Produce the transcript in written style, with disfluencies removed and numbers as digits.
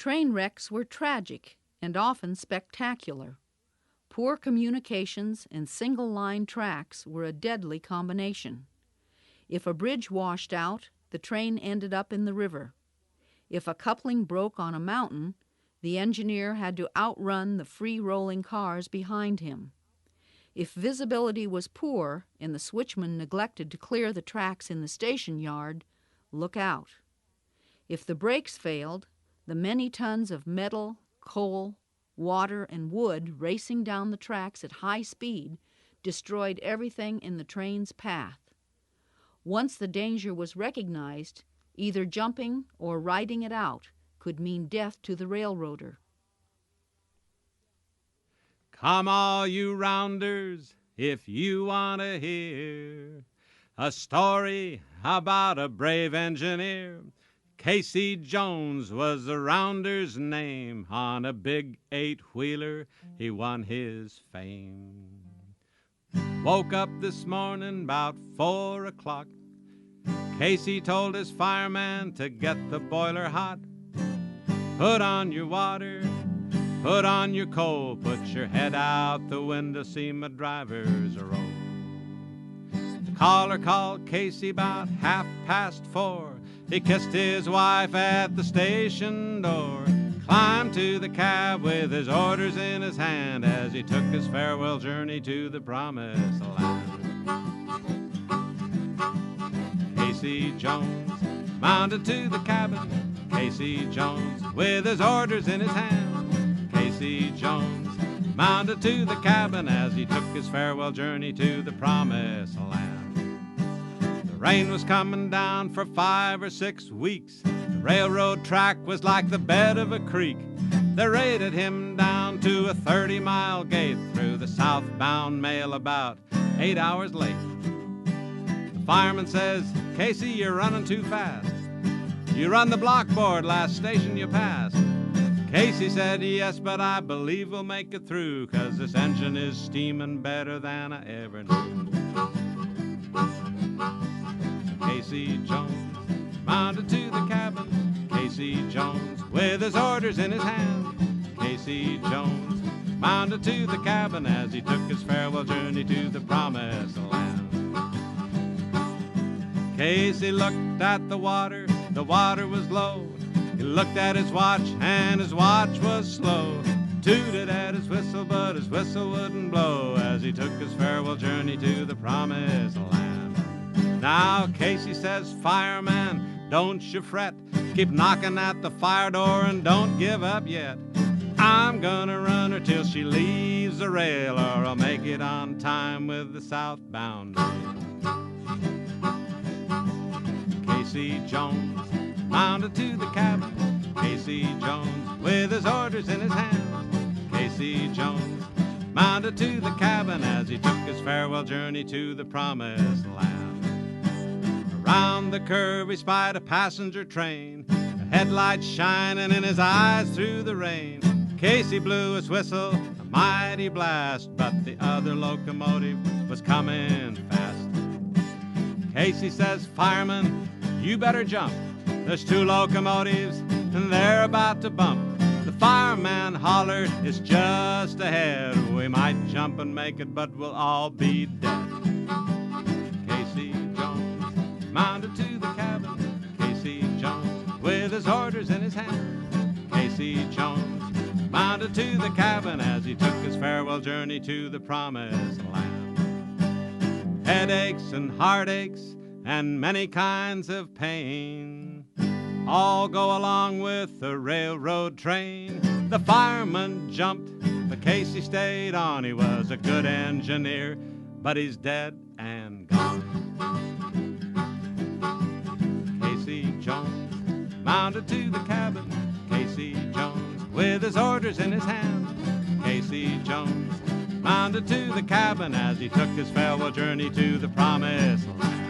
Train wrecks were tragic and often spectacular. Poor communications and single-line tracks were a deadly combination. If a bridge washed out, the train ended up in the river. If a coupling broke on a mountain, the engineer had to outrun the free-rolling cars behind him. If visibility was poor and the switchman neglected to clear the tracks in the station yard, look out. If the brakes failed, the many tons of metal, coal, water, and wood racing down the tracks at high speed destroyed everything in the train's path. Once the danger was recognized, either jumping or riding it out could mean death to the railroader. Come all you rounders, if you want to hear a story about a brave engineer. Casey Jones was the rounder's name. On a big 8-wheeler, he won his fame. Woke up this morning about 4 o'clock. Casey told his fireman to get the boiler hot. Put on your water, put on your coal, put your head out the window, see my driver's a roll. The caller called Casey about 4:30. He kissed his wife at the station door, climbed to the cab with his orders in his hand as he took his farewell journey to the promised land. Casey Jones mounted to the cabin, Casey Jones with his orders in his hand. Casey Jones mounted to the cabin as he took his farewell journey to the promised land. The rain was coming down for 5 or 6 weeks. The railroad track was like the bed of a creek. They raided him down to a 30-mile gate through the southbound mail about 8 hours late. The fireman says, Casey, you're running too fast. You run the blockboard last station you passed. Casey said, yes, but I believe we'll make it through, 'cause this engine is steaming better than I ever knew. Casey Jones mounted to the cabin, Casey Jones with his orders in his hand. Casey Jones mounted to the cabin as he took his farewell journey to the promised land. Casey looked at the water was low. He looked at his watch, and his watch was slow. Tooted at his whistle, but his whistle wouldn't blow as he took his farewell journey to the promised land. Now Casey says, fireman, don't you fret. Keep knocking at the fire door and don't give up yet. I'm gonna run her till she leaves the rail, or I'll make it on time with the southbound mail. Casey Jones mounted to the cabin, Casey Jones with his orders in his hand. Casey Jones mounted to the cabin as he took his farewell journey to the promised land. Around the curve he spied a passenger train, the headlights shining in his eyes through the rain. Casey blew his whistle, a mighty blast, but the other locomotive was coming fast. Casey says, fireman, you better jump. There's 2 locomotives and they're about to bump. The fireman hollered, it's just ahead. We might jump and make it, but we'll all be dead. Casey Jones mounted to the cabin, Casey Jones with his orders in his hand. Casey Jones mounted to the cabin as he took his farewell journey to the promised land. Headaches and heartaches and many kinds of pain all go along with the railroad train. The fireman jumped, but Casey stayed on. He was a good engineer, but he's dead and gone. Casey Jones mounted to the cabin, Casey Jones with his orders in his hand. Casey Jones mounted to the cabin as he took his farewell journey to the promised land.